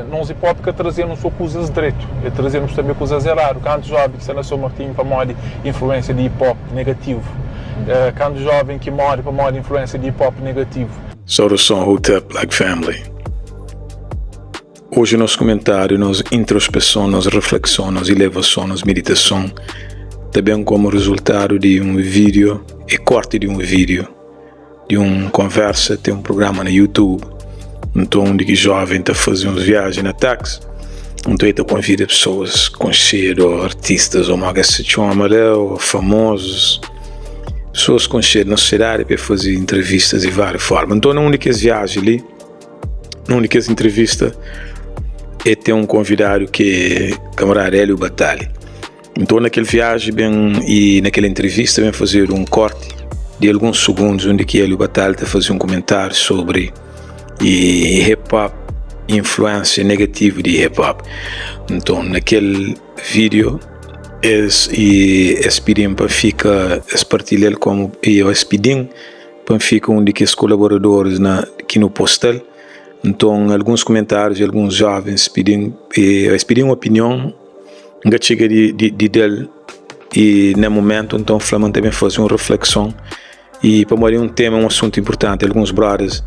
nós hip hop que trazemos só coisas direito, trazemos também coisas erradas. Quando jovem que está na sua Martim para moda influência de hip hop negativo, quando jovem que mora para moda influência de hip hop negativo. Saudação Hotep Black Family. Hoje nosso comentário, nossa introspeção, nossa reflexão, nossa elevação, nossa meditação, também como resultado de um vídeo e corte de um vídeo, de uma conversa, tem um programa no YouTube, então onde que jovem está fazendo viagem na táxi, então ele convida pessoas conhecidas, artistas, ou ou famosos, pessoas conhecidas na cidade para fazer entrevistas de várias formas. Então, na única viagem ali, na única entrevista, ele tem um convidado que é camarada Hélio Batalha. Então, naquela viagem e naquela entrevista, vem fazer um corte de alguns segundos, onde que Hélio Batalha está fazendo um comentário sobre hip-hop, influência negativa de hip-hop. Então, naquele vídeo, pedem para ficar partilhar como eu pedem para ficar um dos colaboradores aqui no postal. Então, alguns comentários de alguns jovens pedem uma opinião que chega de dele, e no momento então Flamand também faz uma reflexão e para morrer um tema, um assunto importante. Alguns brothers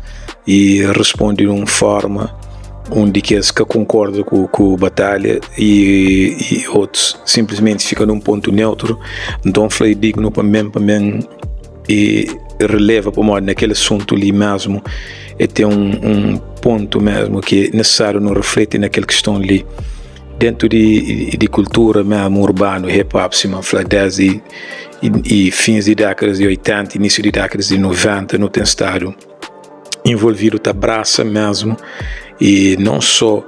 e respondem de uma forma onde que eles concordam com a batalha e outros simplesmente ficam num ponto neutro. Então falei digno para mim e releva para morrer naquele assunto ali mesmo, e tem um ponto mesmo que é necessário não refletir naquela questão ali dentro de cultura mesmo urbano, hip-hop, se man fala 10 e fins de décadas de 80, início de décadas de 90, não tem estado envolvido, tá abraça mesmo, e não só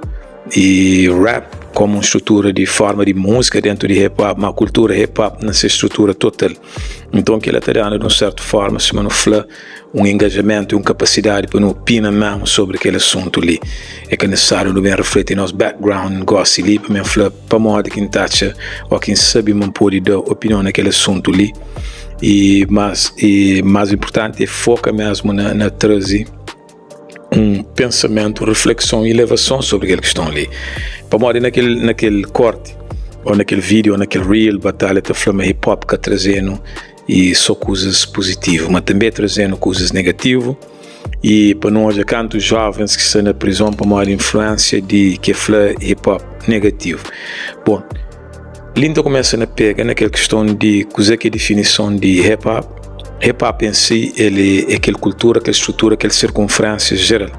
rap como uma estrutura de forma de música dentro de hip-hop, mas a cultura hip-hop nessa estrutura total. Então que ela está dando de uma certa forma, se man fala, um engajamento e uma capacidade para não opinar mesmo sobre aquele assunto ali. É que é necessário não bem refletir nosso background, negócio ali, para mim falar para modo quem tacha ou quem sabe man pode dar opinião naquele assunto ali. E mais importante é focar mesmo na trazer um pensamento, reflexão e elevação sobre aquela questão ali. Para modo naquele corte, ou naquele vídeo, ou naquele reel, batalha está falando hip hop que trazendo e só coisas positivas, mas também trazendo coisas negativas. E para nós, cantos jovens que estão na prisão, para maior influência de que é hip hop negativo. Bom, Linda começa a pegar naquela questão de coisa que é a definição de hip hop. Hip hop em si, ele é aquela cultura, aquela estrutura, aquela circunferência geral.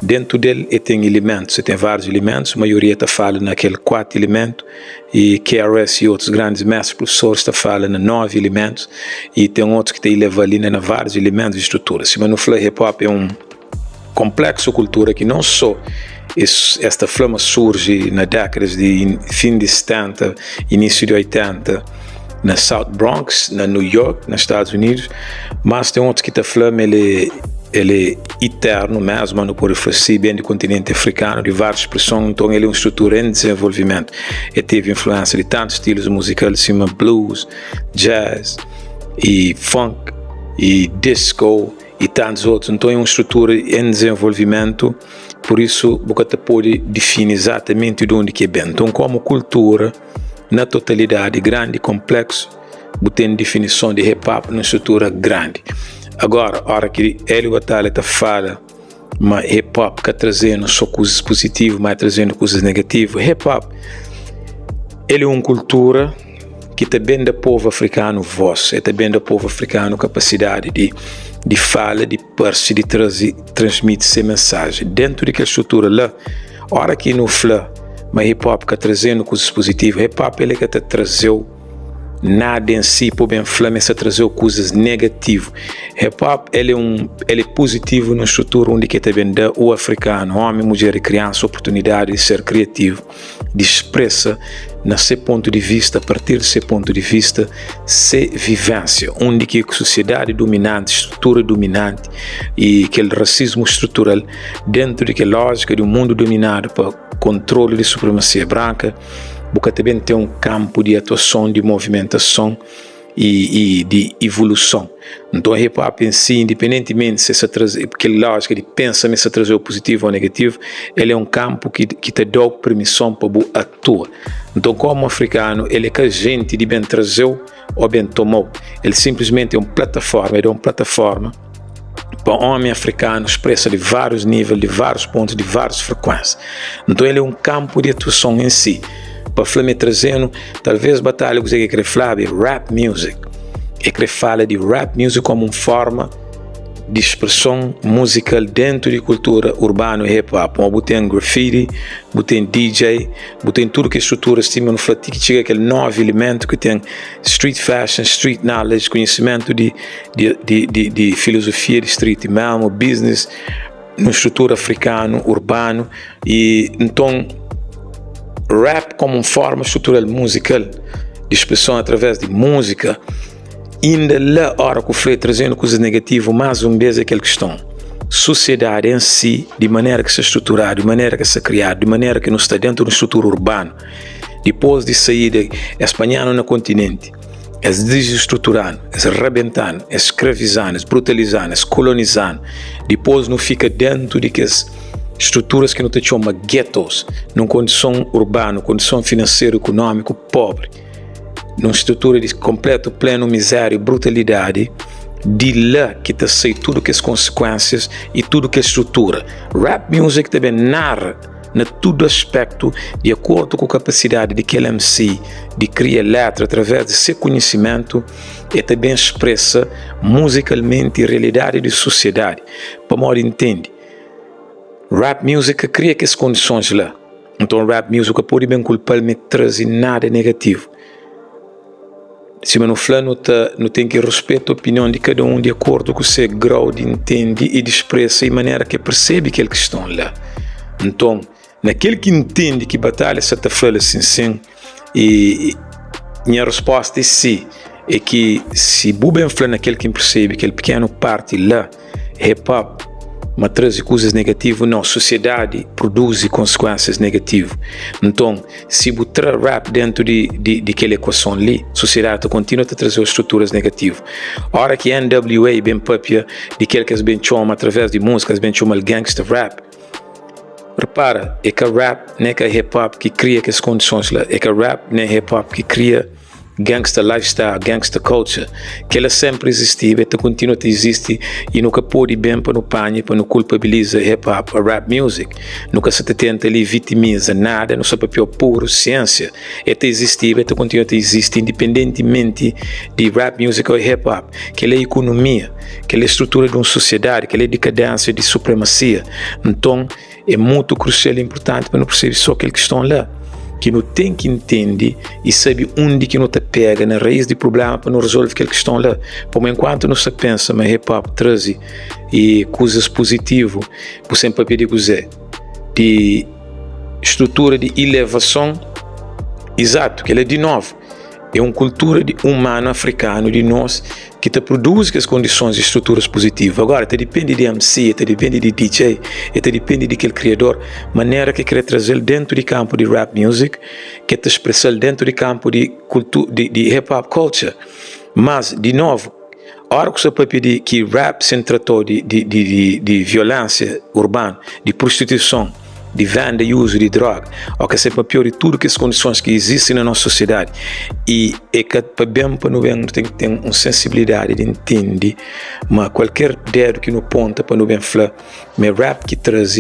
Dentro dele tem elementos, tem vários elementos, a maioria está falando naquele 4 elementos, e KRS e outros grandes mestres professores está falando 9 elementos, e tem outros que tem leva ali na vários elementos de estrutura. Se não falar, hip hop é um complexo cultura que não só esta flama surge na décadas de fim de 70, início de 80, na South Bronx, na New York, nos Estados Unidos, mas tem outros que está falando ele é eterno mesmo, não pode oferecer bem do continente africano, de várias expressões. Então ele é uma estrutura em desenvolvimento, e teve influência de tantos estilos musicais, cima blues, jazz e funk e disco e tantos outros. Então é uma estrutura em desenvolvimento, por isso você pode definir exatamente de onde que é bem. Então, como cultura na totalidade grande e complexo, tem definição de hip hop numa estrutura grande. Agora, a hora que Hélio Batalha fala, mas hip hop está trazendo só coisas positivas, mas trazendo coisas negativas. Hip hop, ele é uma cultura que também dá povo africano voz, é também dá povo africano capacidade de fala, de partir, de transmitir essa mensagem. Dentro daquela estrutura lá, a hora que não fala, mas hip hop está trazendo coisas positivas, hip hop ele que está trazendo nada em si, por bem falar, mas trazer coisas negativas. Hip hop ele é positivo na estrutura onde que também dá o africano, homem, mulher e criança, oportunidade de ser criativo, de expressar no seu ponto de vista, a partir do seu ponto de vista, se vivência, onde que a sociedade dominante, estrutura dominante e aquele racismo estrutural dentro daquela lógica de um mundo dominado por controle de supremacia branca, porque também tem um campo de atuação, de movimentação e de evolução. Então o hip hop em si, independentemente se essa trazer, porque a lógica de pensamento se trazer o positivo ou negativo, ele é um campo que te dá permissão para atuar. Então como africano, ele é que a gente de bem trazer ou bem tomou. Ele simplesmente é uma plataforma, para o homem africano expressa de vários níveis, de vários pontos, de várias frequências. Então ele é um campo de atuação em si. Para Flamengo trazendo, talvez batalha que você quer falar de rap music. E que fala de rap music como uma forma de expressão musical dentro de cultura urbana e hip hop. Tem graffiti, tem DJ, tem tudo que estrutura estima no flat que chega aquele novo elemento que tem street fashion, street knowledge, conhecimento de filosofia de street, mesmo business, uma estrutura africano, urbano. E então rap como uma forma estrutural musical de expressão através de música. Ainda lá, hora que eu falei trazendo coisas negativas, mais uma vez aquela questão. Sociedade em si, de maneira que se estruturar, de maneira que se criar, de maneira que não está dentro de uma estrutura urbana. Depois de sair espanhando no continente, é desestruturando, é arrebentando, é escravizando, é brutalizando, é colonizando. Depois não fica dentro de que as estruturas que não te chamam guetos, numa condição urbana, condição financeira, econômica, pobre. Numa estrutura de completo, pleno miséria e brutalidade, de lá que te sei tudo que as consequências e tudo que a estrutura. Rap music também narra na todo aspecto de acordo com a capacidade de aquele MC de criar letra através de seu conhecimento e também expressa musicalmente a realidade da sociedade. Para modo entende, rap music cria aquelas condições lá. Então rap music pode bem culpar-me trazer nada negativo. Se não fala, não tem que respeitar a opinião de cada um de acordo com o seu grau de entende e de expressa e maneira que percebe aquele que estão lá. Então, naquele que entende que batalha se está falando assim, e minha resposta é sim, é que se bem fala naquele que percebe aquele pequeno parte lá, hip hop, mas traz coisas negativas, não, a sociedade produz consequências negativas. Então, se botar rap dentro de aquela equação ali, a sociedade continua a trazer estruturas negativas. A hora que a NWA bem papia, de aquele que as bem chama através de músicas, bem chama gangster rap, repara, é que a rap não é que a hip hop que cria essas condições lá, é que a rap não é hip hop que cria gangster lifestyle, gangster culture, que ela sempre existiu, ela continua a existir e nunca pode bem para no panho, para não culpabilizar hip hop, a rap music, nunca se tenta ali vitimiza nada, não se papel puro, ciência, ela existiu, ela continua a existir independentemente de rap music ou hip hop, que ela é economia, que ela é estrutura de uma sociedade, que ela é decadência de supremacia. Então é muito crucial e importante para não perceber só aquele que estão lá, que não tem que entender e sabe onde que não te pega na raiz do problema para não resolver aquela questão lá. Por enquanto não se pensa, mas hip hop traz e coisas positivas, por sempre pedir coisa de estrutura de elevação, exato, que ela é de novo. É uma cultura de humano africano de nós que te produz as condições de estruturas positivas. Agora, te depende de MC, te depende de DJ, te depende de aquele criador, maneira que quer trazer dentro do campo de rap music, que te expressar dentro do campo de cultura, de hip hop culture. Mas, de novo, a hora que você pode pedir que rap se tratou de violência urbana, de prostituição, de venda e uso de droga, ou que seja pior de tudo que as condições que existem na nossa sociedade. E é que para bem para não tem que ter uma sensibilidade de entender, mas qualquer dedo que não ponta para não bem falar, mas rap que traz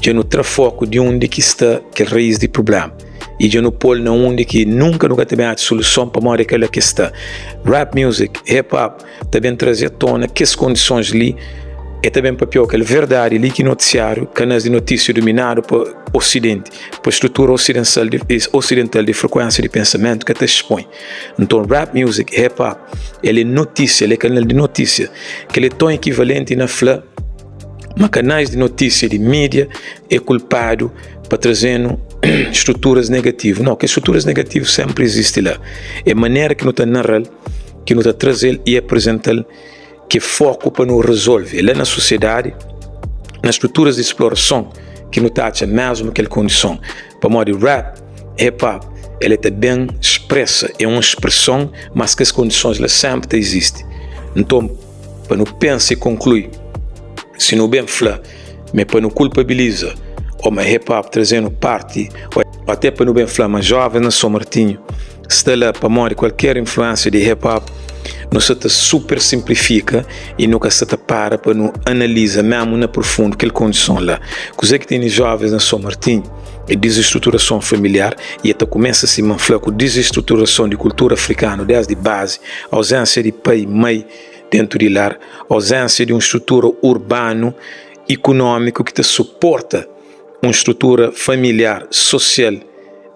já não traz foco de onde que está que é a raiz do problema. E já não pôr na onde que nunca tem a solução para morrer aquela que está. Rap music, hip hop, também traz à tona que as condições ali é também papel que é verdade ali que noticiário, canais de notícia dominado por Ocidente, por estrutura ocidental de frequência de pensamento que até expõe. Então, rap music, hip hop, ele é notícia, ele é canal de notícia, que ele é tão equivalente na fla, mas canais de notícia de mídia é culpado para trazendo estruturas negativas. Não, que estruturas negativas sempre existem lá. É a maneira que não está narrando, que não está trazendo e apresentando que foco para não resolver. Lá na sociedade, nas estruturas de exploração, que não está mesmo aquela condição. Para modo de rap, hip hop, ela também expressa, é uma expressão, mas que as condições lá sempre existem. Então, para não pensar e concluir, se não bem falar, mas para não culpabilizar, ou mais hip-hop trazendo parte, ou até para não bem falar, mas jovem na São Martinho, está lá para morrer qualquer influência de hip-hop, não se super simplifica e nunca se para não analisa mesmo na profundo aquela condição lá. Coisa que tem jovens na São Martinho é desestruturação familiar e até começa a se manflar com desestruturação de cultura africana desde base, ausência de pai e mãe dentro de lar, ausência de uma estrutura urbano econômico que te suporta uma estrutura familiar, social,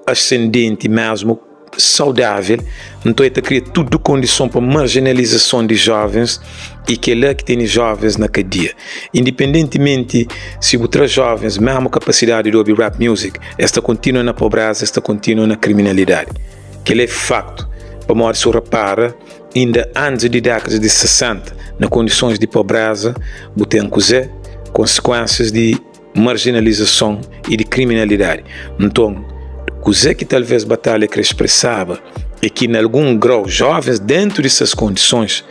ascendente mesmo, saudável. Então ele cria tudo condição para marginalização de jovens e que é lá que tem jovens na cadeia. Independentemente se outros jovens, mesmo capacidade de ouvir rap music, esta continua na pobreza, esta continua na criminalidade. Que é facto. Para morrer se repara, ainda antes de décadas de 60, nas condições de pobreza, tem consequências de marginalização e de criminalidade. Então, coisa que talvez a batalha que expressava é que, em algum grau, jovens dentro dessas condições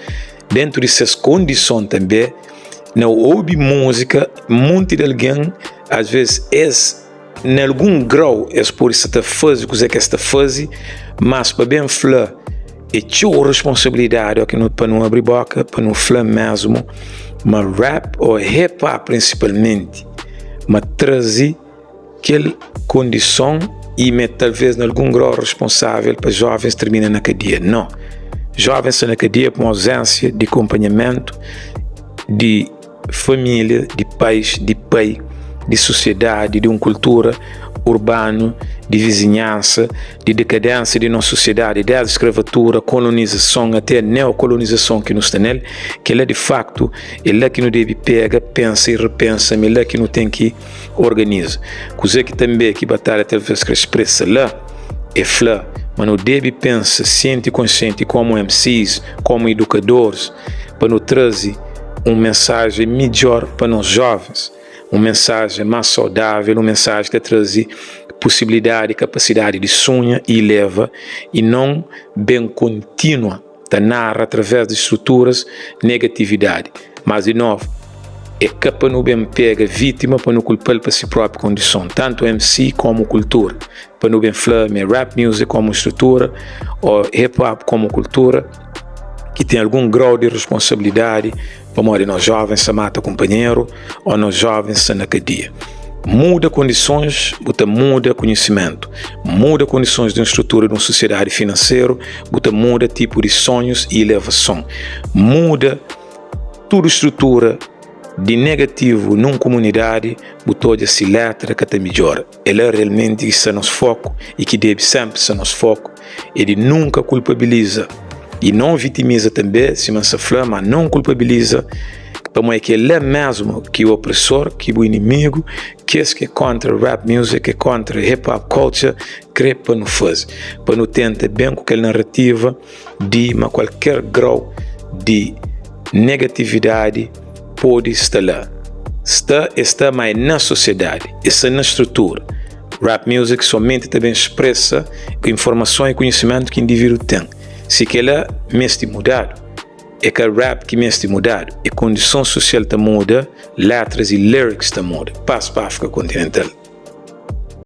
também, não ouve música, muito de alguém, às vezes, em algum grau, é por isso que faz coisa que esta faz, mas para bem falar, é tua responsabilidade, para não abrir boca, para não falar mesmo, mas rap ou hip-hop principalmente, mas trazer aquela condição e talvez em algum grau responsável para jovens terminem na cadeia. Não. Jovens estão na cadeia por uma ausência de acompanhamento, de família, de pais, de pai, de sociedade, de uma cultura urbana, de vizinhança, de decadência de nossa sociedade, desde escravatura, colonização, até neocolonização que nos tem nele, que é de facto, é lá que não deve pega, pensa e repensa, mas é lá que não tem que organizar. Coisa que também que batalha talvez que expressa lá, é falar, mas não deve pensar, ciente e consciente como MCs, como educadores, para nos trazer uma mensagem melhor para nós jovens, uma mensagem mais saudável, uma mensagem que traz possibilidade e capacidade de sonhar e leva, e não bem contínua, da narra através de estruturas negatividade. Mas, de novo, é que para não bem pega vítima, para não culpar para si própria condição, tanto MC como cultura, para não bem falar rap music como estrutura, ou hip hop como cultura, que tem algum grau de responsabilidade, para morrer nós jovens se mata companheiro, ou nós jovens se na cadeia. Muda condições, muda conhecimento, muda condições de uma estrutura de uma sociedade financeira, muda tipo de sonhos e elevação, muda toda estrutura de negativo numa comunidade, botou de se letra que até melhora. Ele é realmente isso é nosso foco e que deve sempre ser nosso foco. Ele nunca culpabiliza e não vitimiza também, se não se flama, não culpabiliza, para que ele é mesmo que o opressor, que o inimigo, que é contra rap music, que é contra hip hop culture, crê para não fazer, para não tentar bem com aquela narrativa de qualquer grau de negatividade pode estar lá. Está mais na sociedade, está na estrutura. Rap music somente também expressa informação e conhecimento que o indivíduo tem. Se que ela mestre mudado, é que rap que mestre mudado, e condição social está muda, letras e lyrics está muda. Passo para a África continental.